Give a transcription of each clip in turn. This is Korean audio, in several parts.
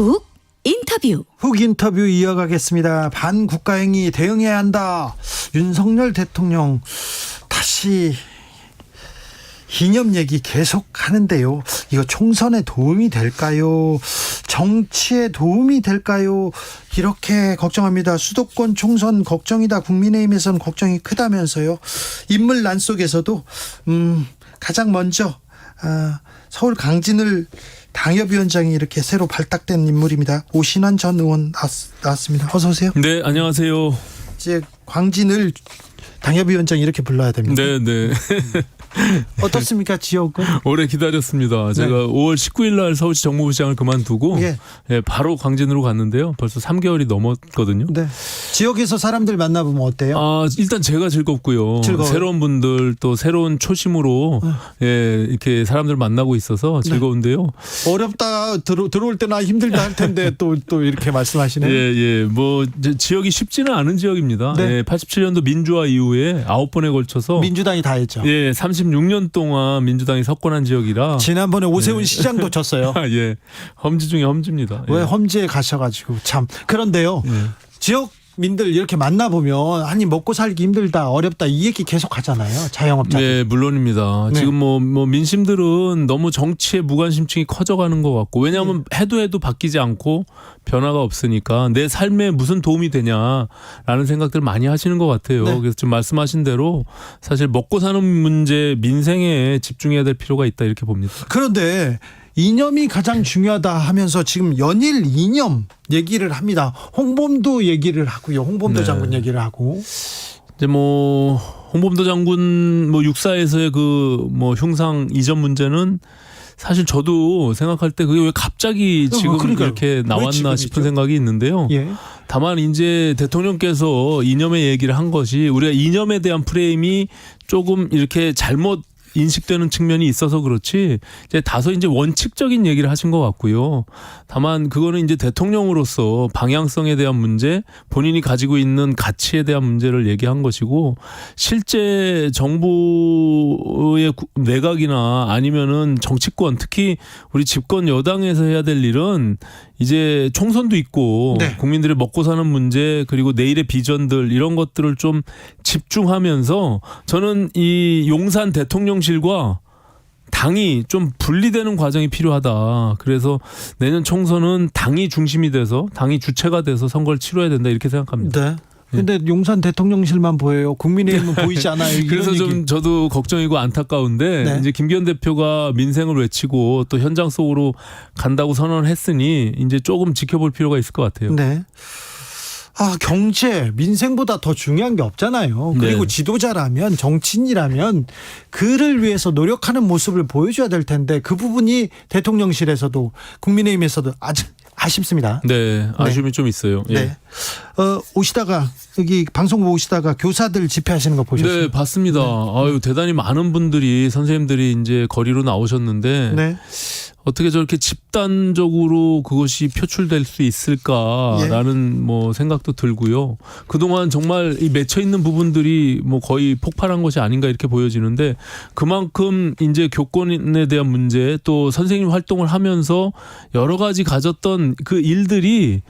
훅 인터뷰. 훅 인터뷰 이어가겠습니다. 반국가행위 대응해야 한다. 윤석열 대통령 다시 이념 얘기 계속 하는데요. 이거 총선에 도움이 될까요? 정치에 도움이 될까요? 이렇게 걱정합니다. 수도권 총선 걱정이다. 국민의힘에서는 걱정이 크다면서요. 인물난 속에서도 가장 먼저 서울 강진을 당협위원장이 이렇게 새로 발탁된 인물입니다. 오신환 전 의원 나왔습니다. 어서 오세요. 네, 안녕하세요. 이제 광진을 당협위원장 이렇게 불러야 됩니다. 네, 네. 어떻습니까, 지역은? 오래 기다렸습니다. 제가 5월 19일 날 서울시 정무부시장을 그만두고 바로 광진으로 갔는데요. 벌써 3개월이 넘었거든요. 네. 지역에서 사람들 만나보면 어때요? 일단 제가 즐겁고요. 즐거워요? 새로운 분들 또 새로운 초심으로 이렇게 사람들 만나고 있어서 즐거운데요. 어렵다. 들어올 때나 힘들다 할 텐데 또 이렇게 말씀하시네요. 예. 뭐 지역이 쉽지는 않은 지역입니다. 네. 87년도 민주화 이후에 9번에 걸쳐서 민주당이 다 했죠. 36년 동안 민주당이 석권한 지역이라 지난번에 오세훈 시장도 졌어요. 예. 험지 중에 험지입니다. 왜 험지에 가셔가지고 참. 그런데요. 지역민들 이렇게 만나보면 아니 먹고 살기 힘들다 어렵다 이 얘기 계속 하잖아요. 자영업자들. 네, 물론입니다. 네. 지금 뭐 민심들은 너무 정치에 무관심증이 커져가는 것 같고, 왜냐하면 해도 바뀌지 않고 변화가 없으니까 내 삶에 무슨 도움이 되냐라는 생각들 많이 하시는 것 같아요. 네. 그래서 지금 말씀하신 대로 사실 먹고 사는 문제, 민생에 집중해야 될 필요가 있다 이렇게 봅니다. 그런데 이념이 가장 중요하다 하면서 지금 연일 이념 얘기를 합니다. 홍범도 얘기를 하고요. 홍범도 장군 얘기를 하고. 이제 뭐 홍범도 장군 육사에서의 그 흉상 이전 문제는 사실 저도 생각할 때 그게 왜 갑자기 지금 이렇게 나왔나 싶은 생각이 있는데요. 다만 이제 대통령께서 이념의 얘기를 한 것이 우리가 이념에 대한 프레임이 조금 이렇게 잘못 인식되는 측면이 있어서 그렇지 이제 다소 이제 원칙적인 얘기를 하신 것 같고요. 다만 그거는 이제 대통령으로서 방향성에 대한 문제, 본인이 가지고 있는 가치에 대한 문제를 얘기한 것이고, 실제 정부의 내각이나 아니면은 정치권, 특히 우리 집권 여당에서 해야 될 일은 이제 총선도 있고 국민들의 먹고 사는 문제, 그리고 내일의 비전들, 이런 것들을 좀 집중하면서 저는 이 용산 대통령실과 당이 좀 분리되는 과정이 필요하다. 그래서 내년 총선은 당이 중심이 돼서, 당이 주체가 돼서 선거를 치러야 된다 이렇게 생각합니다. 네. 근데 용산 대통령실만 보여요. 국민의힘은 보이지 않아요. 그래서 좀 저도 걱정이고 안타까운데 이제 김기현 대표가 민생을 외치고 또 현장 속으로 간다고 선언을 했으니 이제 조금 지켜볼 필요가 있을 것 같아요. 네. 경제, 민생보다 더 중요한 게 없잖아요. 그리고 지도자라면, 정치인이라면 그를 위해서 노력하는 모습을 보여줘야 될 텐데 그 부분이 대통령실에서도 국민의힘에서도 아직 아쉽습니다. 네, 아쉬움이 좀 있어요. 네. 오시다가 여기 방송국 오시다가 교사들 집회하시는 거 보셨어요? 네, 봤습니다. 대단히 많은 분들이, 선생님들이 이제 거리로 나오셨는데 어떻게 저렇게 집단적으로 그것이 표출될 수 있을까라는 생각도 들고요. 그동안 정말 이 맺혀 있는 부분들이 거의 폭발한 것이 아닌가 이렇게 보여지는데, 그만큼 이제 교권에 대한 문제, 또 선생님 활동을 하면서 여러 가지 가졌던 그 일들이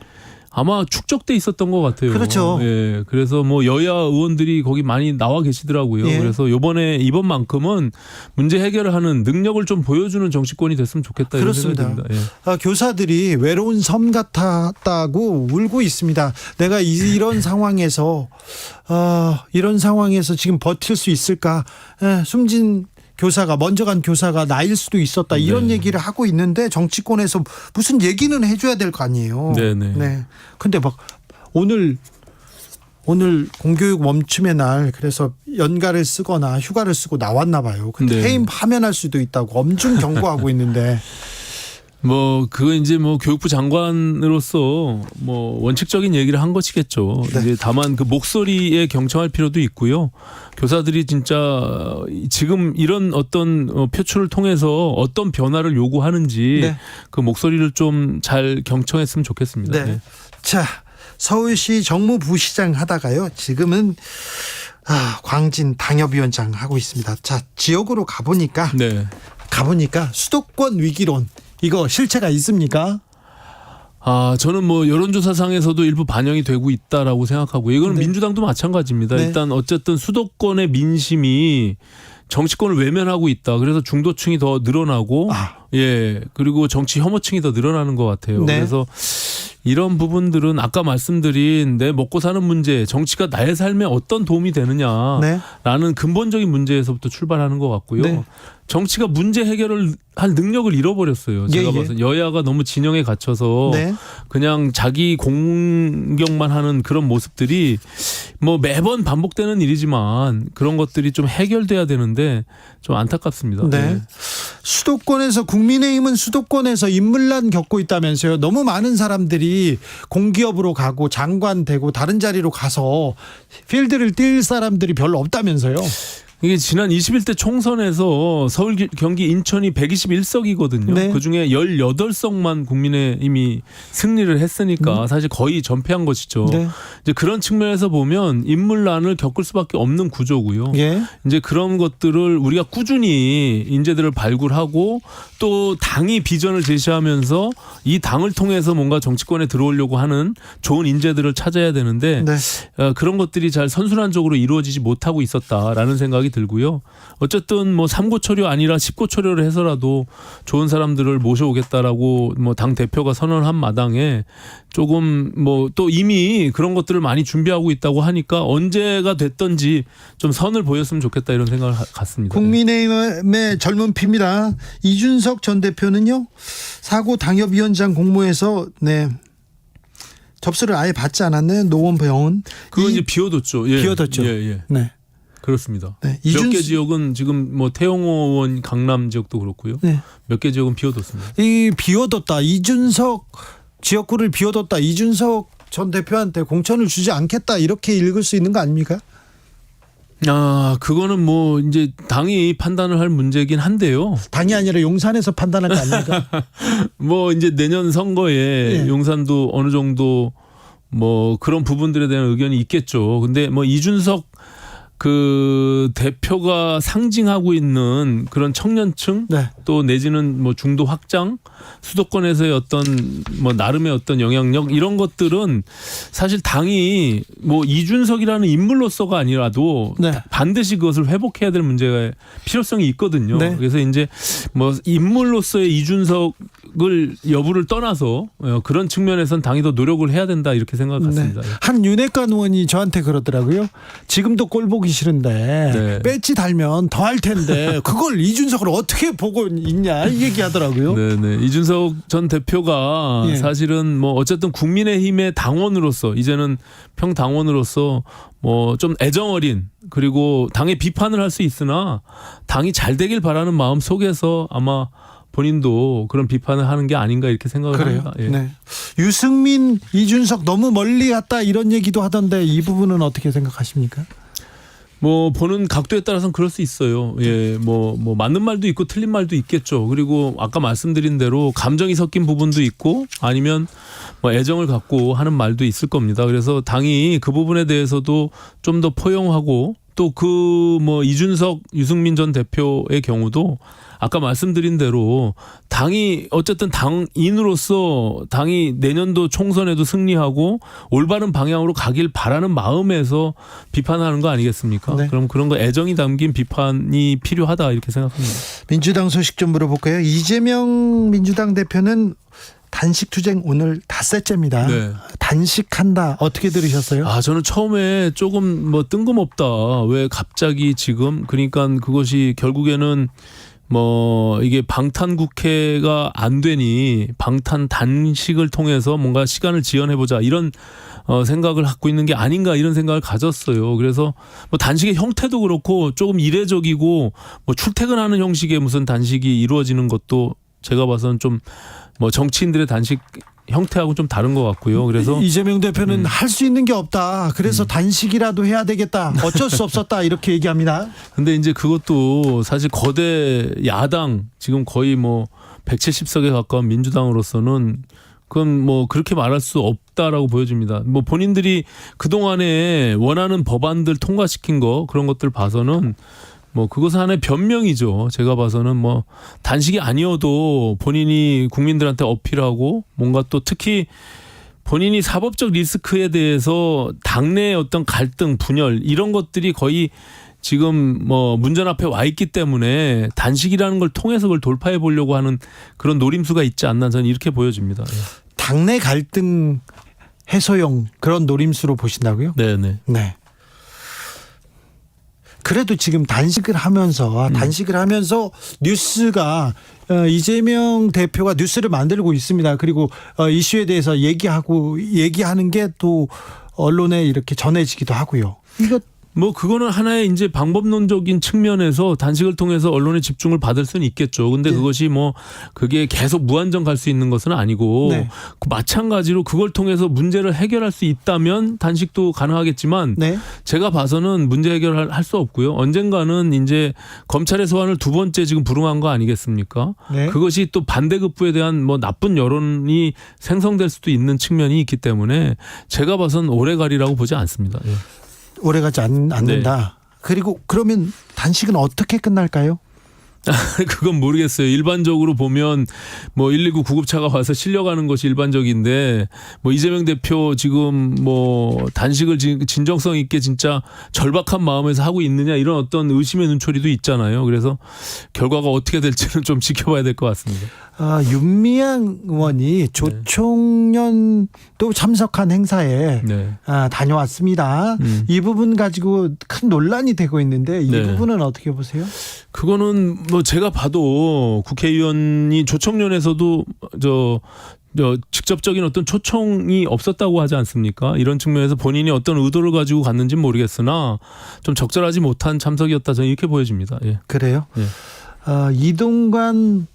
아마 축적돼 있었던 것 같아요. 그렇죠. 예, 그래서 여야 의원들이 거기 많이 나와 계시더라고요. 그래서 이번만큼은 문제 해결을 하는 능력을 좀 보여주는 정치권이 됐으면 좋겠다. 그렇습니다. 이런 생각이 듭니다. 교사들이 외로운 섬 같았다고 울고 있습니다. 내가 이런 상황에서 지금 버틸 수 있을까? 숨진 교사가, 먼저 간 교사가 나일 수도 있었다, 이런 얘기를 하고 있는데 정치권에서 무슨 얘기는 해줘야 될 거 아니에요. 네. 근데 오늘 공교육 멈춤의 날, 그래서 연가를 쓰거나 휴가를 쓰고 나왔나 봐요. 근데 해임 파면할 수도 있다고 엄중 경고하고 있는데. 그거 이제 교육부 장관으로서 원칙적인 얘기를 한 것이겠죠. 이제 다만 그 목소리에 경청할 필요도 있고요. 교사들이 진짜 지금 이런 어떤 표출을 통해서 어떤 변화를 요구하는지 그 목소리를 좀 잘 경청했으면 좋겠습니다. 자, 서울시 정무부시장 하다가요, 지금은 광진 당협위원장 하고 있습니다. 자, 지역으로 가보니까 수도권 위기론, 이거 실체가 있습니까? 저는 뭐 여론조사상에서도 일부 반영이 되고 있다라고 생각하고 이거는 네. 민주당도 마찬가지입니다. 네. 일단 어쨌든 수도권의 민심이 정치권을 외면하고 있다. 그래서 중도층이 더 늘어나고 그리고 정치 혐오층이 더 늘어나는 것 같아요. 네. 그래서 이런 부분들은 아까 말씀드린 내 먹고 사는 문제, 정치가 나의 삶에 어떤 도움이 되느냐라는 네. 근본적인 문제에서부터 출발하는 것 같고요. 네. 정치가 문제 해결을 할 능력을 잃어버렸어요. 제가 예, 예. 봐서 여야가 너무 진영에 갇혀서 네. 그냥 자기 공격만 하는 그런 모습들이 뭐 매번 반복되는 일이지만 그런 것들이 좀 해결돼야 되는데 좀 안타깝습니다. 네. 수도권에서 국민의힘은 수도권에서 인물난 겪고 있다면서요. 너무 많은 사람들이 공기업으로 가고 장관 되고 다른 자리로 가서 필드를 뛸 사람들이 별로 없다면서요. 이게 지난 21대 총선에서 서울, 경기, 인천이 121석이거든요. 네. 그중에 18석만 국민의힘이 승리를 했으니까 사실 거의 전패한 것이죠. 네. 이제 그런 측면에서 보면 인물난을 겪을 수밖에 없는 구조고요. 예. 이제 그런 것들을 우리가 꾸준히 인재들을 발굴하고 또 당이 비전을 제시하면서 이 당을 통해서 뭔가 정치권에 들어오려고 하는 좋은 인재들을 찾아야 되는데 네. 그런 것들이 잘 선순환적으로 이루어지지 못하고 있었다라는 생각이 들고요. 어쨌든 뭐 3고 초려 아니라 10고 초려를 해서라도 좋은 사람들을 모셔오겠다라고 뭐 당 대표가 선언한 마당에 조금 뭐 또 이미 그런 것들을 많이 준비하고 있다고 하니까 언제가 됐든지 좀 선을 보였으면 좋겠다 이런 생각을 갖습니다. 국민의힘의 젊은 피입니다. 이준석 전 대표는요. 4고 당협위원장 공모에서 접수를 아예 받지 않았네요. 노원병원. 그거 이제 비워뒀죠. 예. 비워뒀죠. 예. 네. 그렇습니다. 네. 몇 개 지역은 지금 뭐 태영호 의원 강남 지역도 그렇고요. 네. 몇 개 지역은 비워뒀습니다. 이 비워뒀다. 이준석 지역구를 비워뒀다. 이준석 전 대표한테 공천을 주지 않겠다. 이렇게 읽을 수 있는 거 아닙니까? 그거는 뭐 이제 당이 판단을 할 문제긴 한데요. 당이 아니라 용산에서 판단한 거 아닙니까? 뭐 이제 내년 선거에 예. 용산도 어느 정도 뭐 그런 부분들에 대한 의견이 있겠죠. 근데 뭐 이준석 그 대표가 상징하고 있는 그런 청년층 네. 또 내지는 뭐 중도 확장 수도권에서의 어떤 뭐 나름의 어떤 영향력 이런 것들은 사실 당이 뭐 이준석이라는 인물로서가 아니라도 네. 반드시 그것을 회복해야 될 문제가 필요성이 있거든요. 네. 그래서 이제 뭐 인물로서의 이준석을 여부를 떠나서 그런 측면에선 당이 더 노력을 해야 된다 이렇게 생각을 갖습니다. 네. 한 윤핵관 의원이 저한테 그러더라고요. 지금도 꼴 보기 싫은데 네. 배지 달면 더 할 텐데 그걸 이준석을 어떻게 보고 있냐 이 얘기하더라고요. 네네. 이준석 전 대표가 예. 사실은 뭐 어쨌든 국민의힘의 당원으로서 이제는 평당원으로서 뭐 좀 애정어린 그리고 당의 비판을 할 수 있으나 당이 잘 되길 바라는 마음 속에서 아마 본인도 그런 비판을 하는 게 아닌가 이렇게 생각을 그래요. 합니다. 예. 네. 유승민, 이준석 너무 멀리 갔다 이런 얘기도 하던데 이 부분은 어떻게 생각하십니까? 뭐 보는 각도에 따라서는 그럴 수 있어요. 예, 뭐 맞는 말도 있고 틀린 말도 있겠죠. 그리고 아까 말씀드린 대로 감정이 섞인 부분도 있고 아니면 뭐 애정을 갖고 하는 말도 있을 겁니다. 그래서 당이 그 부분에 대해서도 좀 더 포용하고 또 그 뭐 이준석, 유승민 전 대표의 경우도 아까 말씀드린 대로 당이 어쨌든 당인으로서 당이 내년도 총선에도 승리하고 올바른 방향으로 가길 바라는 마음에서 비판하는 거 아니겠습니까? 네. 그럼 그런 거 애정이 담긴 비판이 필요하다 이렇게 생각합니다. 민주당 소식 좀 물어볼까요? 이재명 민주당 대표는 단식 투쟁 오늘 닷새째입니다. 네. 단식한다. 어떻게 들으셨어요? 저는 처음에 조금 뭐 뜬금없다. 왜 갑자기 지금? 그러니까 그것이 결국에는 뭐 이게 방탄 국회가 안 되니 방탄 단식을 통해서 뭔가 시간을 지연해보자 이런 생각을 갖고 있는 게 아닌가 이런 생각을 가졌어요. 그래서 뭐 단식의 형태도 그렇고 조금 이례적이고 뭐 출퇴근하는 형식의 무슨 단식이 이루어지는 것도 제가 봐서는 좀 뭐 정치인들의 단식 형태하고 좀 다른 것 같고요. 그래서 이재명 대표는 할 수 있는 게 없다. 그래서 단식이라도 해야 되겠다. 어쩔 수 없었다. 이렇게 얘기합니다. 근데 이제 그것도 사실 거대 야당 지금 거의 뭐 170석에 가까운 민주당으로서는 그건 뭐 그렇게 말할 수 없다라고 보여집니다. 뭐 본인들이 그동안에 원하는 법안들 통과시킨 거 그런 것들 봐서는 뭐 그것은 하나의 변명이죠. 제가 봐서는 뭐 단식이 아니어도 본인이 국민들한테 어필하고 뭔가 또 특히 본인이 사법적 리스크에 대해서 당내의 어떤 갈등, 분열 이런 것들이 거의 지금 뭐 문전 앞에 와 있기 때문에 단식이라는 걸 통해서 그걸 돌파해 보려고 하는 그런 노림수가 있지 않나 저는 이렇게 보여집니다. 당내 갈등 해소용 그런 노림수로 보신다고요? 네네. 네. 그래도 지금 단식을 하면서 뉴스가 이재명 대표가 뉴스를 만들고 있습니다. 그리고 이슈에 대해서 얘기하는 게 또 언론에 이렇게 전해지기도 하고요. 이거 뭐 그거는 하나의 이제 방법론적인 측면에서 단식을 통해서 언론의 집중을 받을 수는 있겠죠. 근데 네. 그것이 뭐 그게 계속 무한정 갈 수 있는 것은 아니고 네. 마찬가지로 그걸 통해서 문제를 해결할 수 있다면 단식도 가능하겠지만 네. 제가 봐서는 문제 해결할 수 없고요. 언젠가는 이제 검찰의 소환을 두 번째 지금 불응한 거 아니겠습니까? 네. 그것이 또 반대급부에 대한 뭐 나쁜 여론이 생성될 수도 있는 측면이 있기 때문에 제가 봐서는 오래 가리라고 보지 않습니다. 예. 오래가지 않는다. 네. 그리고 그러면 단식은 어떻게 끝날까요? 그건 모르겠어요. 일반적으로 보면 뭐 119 구급차가 와서 실려가는 것이 일반적인데 뭐 이재명 대표 지금 뭐 단식을 진정성 있게 진짜 절박한 마음에서 하고 있느냐 이런 어떤 의심의 눈초리도 있잖아요. 그래서 결과가 어떻게 될지는 좀 지켜봐야 될 것 같습니다. 윤미향 의원이 조총련도 참석한 행사에 네. 다녀왔습니다. 이 부분 가지고 큰 논란이 되고 있는데 이 네. 부분은 어떻게 보세요? 그거는 뭐 제가 봐도 국회의원이 조총련에서도 직접적인 어떤 초청이 없었다고 하지 않습니까? 이런 측면에서 본인이 어떤 의도를 가지고 갔는지는 모르겠으나 좀 적절하지 못한 참석이었다 저는 이렇게 보여집니다. 예. 그래요? 예. 이동관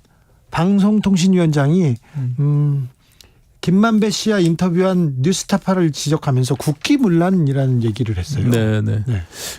방송통신위원장이 김만배 씨와 인터뷰한 뉴스타파를 지적하면서 국기문란이라는 얘기를 했어요. 네.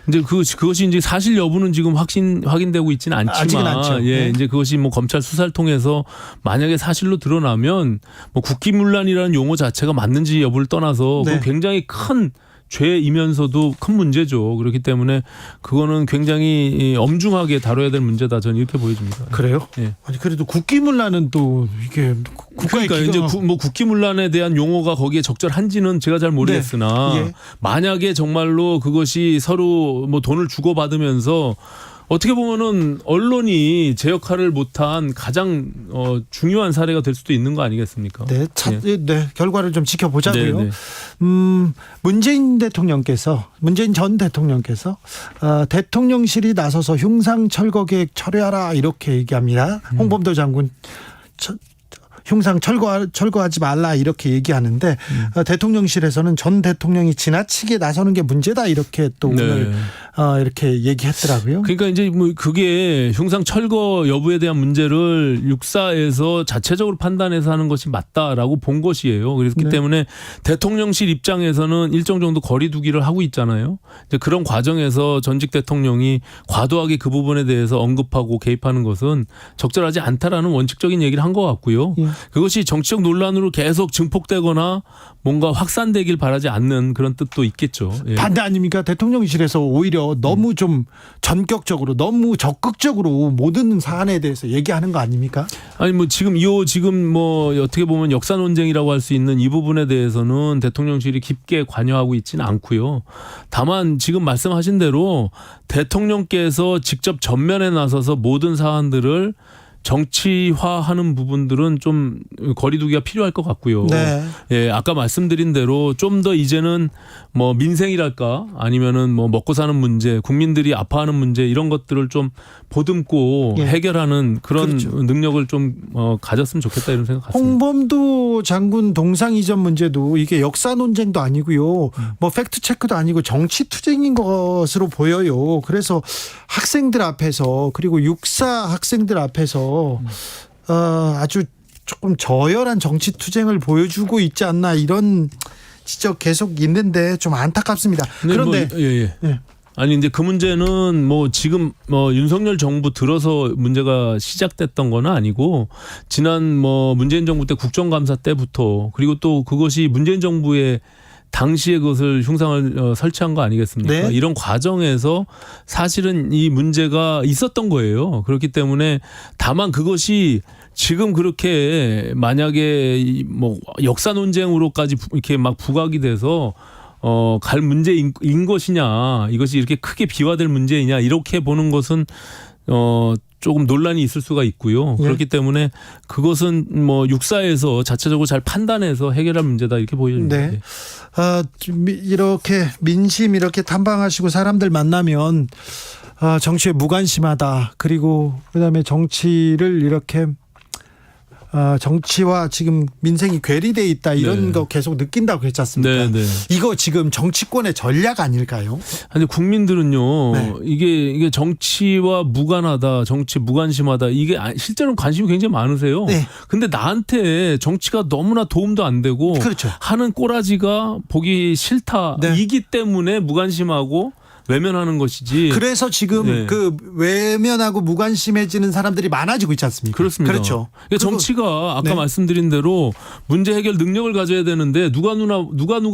이제 그것이 이제 사실 여부는 지금 확인되고 있지는 아직은 않지만, 않죠. 예, 네. 이제 그것이 뭐 검찰 수사를 통해서 만약에 사실로 드러나면 뭐 국기문란이라는 용어 자체가 맞는지 여부를 떠나서 네. 그건 굉장히 큰 죄이면서도 큰 문제죠. 그렇기 때문에 그거는 굉장히 엄중하게 다뤄야 될 문제다. 저는 이렇게 보여집니다. 그래요? 예. 아니 그래도 국기문란은 또 이게 국가의 그러니까 이제 기가 뭐 국기문란에 대한 용어가 거기에 적절한지는 제가 잘 모르겠으나 네. 예. 만약에 정말로 그것이 서로 뭐 돈을 주고 받으면서 어떻게 보면은 언론이 제 역할을 못한 가장 중요한 사례가 될 수도 있는 거 아니겠습니까? 네, 네, 결과를 좀 지켜보자고요. 네. 문재인 전 대통령께서 대통령실이 나서서 흉상 철거 계획 철회하라 이렇게 얘기합니다. 홍범도 장군 흉상 철거하지 말라 이렇게 얘기하는데 대통령실에서는 전 대통령이 지나치게 나서는 게 문제다 이렇게 또 오늘 이렇게 얘기했더라고요. 그러니까 이제 뭐 그게 흉상 철거 여부에 대한 문제를 육사에서 자체적으로 판단해서 하는 것이 맞다라고 본 것이에요. 그렇기 네. 때문에 대통령실 입장에서는 일정 정도 거리두기를 하고 있잖아요. 이제 그런 과정에서 전직 대통령이 과도하게 그 부분에 대해서 언급하고 개입하는 것은 적절하지 않다라는 원칙적인 얘기를 한 것 같고요. 그것이 정치적 논란으로 계속 증폭되거나 뭔가 확산되길 바라지 않는 그런 뜻도 있겠죠. 예. 반대 아닙니까? 대통령실에서 오히려 너무 좀 전격적으로 너무 적극적으로 모든 사안에 대해서 얘기하는 거 아닙니까? 아니 뭐 지금 뭐 어떻게 보면 역사 논쟁이라고 할 수 있는 이 부분에 대해서는 대통령실이 깊게 관여하고 있지는 않고요. 다만 지금 말씀하신 대로 대통령께서 직접 전면에 나서서 모든 사안들을 정치화하는 부분들은 좀 거리두기가 필요할 것 같고요. 네. 예, 아까 말씀드린 대로 좀 더 이제는 뭐 민생이랄까 아니면은 뭐 먹고 사는 문제, 국민들이 아파하는 문제 이런 것들을 좀 보듬고 예. 해결하는 그런 그렇죠. 능력을 좀 가졌으면 좋겠다 이런 생각 같습니다. 홍범도 장군 동상 이전 문제도 이게 역사 논쟁도 아니고요. 뭐 팩트 체크도 아니고 정치 투쟁인 것으로 보여요. 그래서 학생들 앞에서 그리고 육사 학생들 앞에서 아주 조금 저열한 정치 투쟁을 보여주고 있지 않나 이런 지적 계속 있는데 좀 안타깝습니다. 그런데 뭐, 예. 아니 이제 그 문제는 뭐 지금 뭐 윤석열 정부 들어서 문제가 시작됐던 건 아니고 지난 뭐 문재인 정부 때 국정감사 때부터 그리고 또 그것이 문재인 정부의 당시에 그것을 흉상을 설치한 거 아니겠습니까? 네. 이런 과정에서 사실은 이 문제가 있었던 거예요. 그렇기 때문에 다만 그것이 지금 그렇게 만약에 뭐 역사 논쟁으로까지 이렇게 막 부각이 돼서 갈 문제인 것이냐, 이것이 이렇게 크게 비화될 문제이냐, 이렇게 보는 것은 조금 논란이 있을 수가 있고요. 예. 그렇기 때문에 그것은 뭐 육사에서 자체적으로 잘 판단해서 해결할 문제다, 이렇게 보여집니다. 네. 이렇게 민심 이렇게 탐방하시고 사람들 만나면 정치에 무관심하다. 그리고 그다음에 정치를 이렇게 정치와 지금 민생이 괴리돼 있다, 이런 네. 거 계속 느낀다고 했지 않습니까? 네, 네. 이거 지금 정치권의 전략 아닐까요? 근데 국민들은요, 네. 이게 정치와 무관하다, 정치 무관심하다, 이게 실제로는 관심이 굉장히 많으세요. 네. 근데 나한테 정치가 너무나 도움도 안 되고 그렇죠. 하는 꼬라지가 보기 싫다, 네. 이기 때문에 무관심하고 외면하는 것이지. 그래서 지금 네. 그 외면하고 무관심해지는 사람들이 많아지고 있지 않습니까? 그렇습니다. 그렇죠. 그러니까 정치가 아까 네. 말씀드린 대로 문제 해결 능력을 가져야 되는데 누가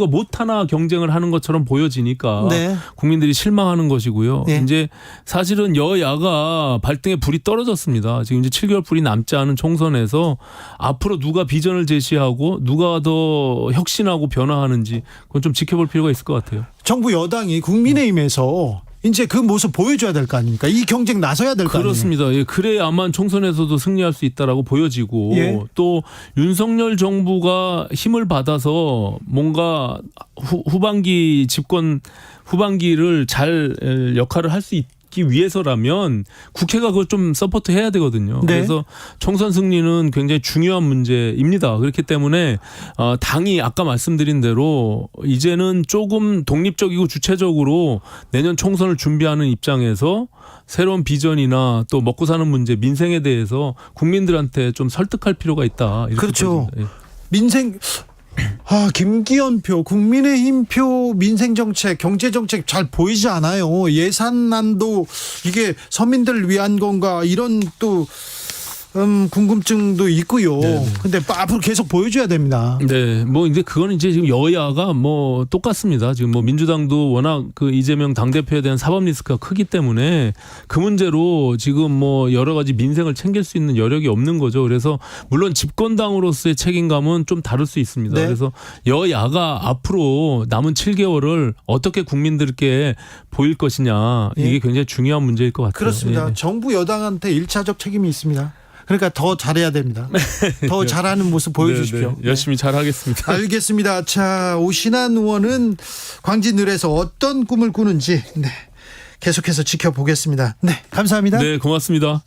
못하나 경쟁을 하는 것처럼 보여지니까 네. 국민들이 실망하는 것이고요. 네. 이제 사실은 여야가 발등에 불이 떨어졌습니다. 지금 이제 7개월 불이 남지 않은 총선에서 앞으로 누가 비전을 제시하고 누가 더 혁신하고 변화하는지 그건 좀 지켜볼 필요가 있을 것 같아요. 정부 여당이 국민의힘에서 이제 그 모습 보여줘야 될 거 아닙니까? 이 경쟁 나서야 될 거 아니에요? 그렇습니다. 예, 그래야만 총선에서도 승리할 수 있다라고 보여지고 예. 또 윤석열 정부가 힘을 받아서 뭔가 후반기 집권 후반기를 잘 역할을 할 수 있기 위해서라면 국회가 그걸 좀 서포트해야 되거든요. 네. 그래서 총선 승리는 굉장히 중요한 문제입니다. 그렇기 때문에 당이 아까 말씀드린 대로 이제는 조금 독립적이고 주체적으로 내년 총선을 준비하는 입장에서 새로운 비전이나 또 먹고 사는 문제, 민생에 대해서 국민들한테 좀 설득할 필요가 있다. 이렇게 그렇죠. 보여집니다. 예. 민생 김기현 표, 국민의힘 표 민생정책, 경제정책 잘 보이지 않아요. 예산안도 이게 서민들을 위한 건가, 이런 또 궁금증도 있고요. 네네. 근데 앞으로 계속 보여줘야 됩니다. 네, 뭐 이제 그거는 이제 지금 여야가 뭐 똑같습니다. 지금 뭐 민주당도 워낙 그 이재명 당대표에 대한 사법 리스크가 크기 때문에 그 문제로 지금 뭐 여러 가지 민생을 챙길 수 있는 여력이 없는 거죠. 그래서 물론 집권당으로서의 책임감은 좀 다를 수 있습니다. 네. 그래서 여야가 앞으로 남은 7개월을 어떻게 국민들께 보일 것이냐, 예. 이게 굉장히 중요한 문제일 것 같아요. 그렇습니다. 예. 정부 여당한테 1차적 책임이 있습니다. 그러니까 더 잘해야 됩니다. 더 잘하는 모습 보여주십시오. 네, 네. 열심히 잘하겠습니다. 알겠습니다. 자, 오신환 의원은 광진을에서 어떤 꿈을 꾸는지 계속해서 지켜보겠습니다. 네, 감사합니다. 네, 고맙습니다.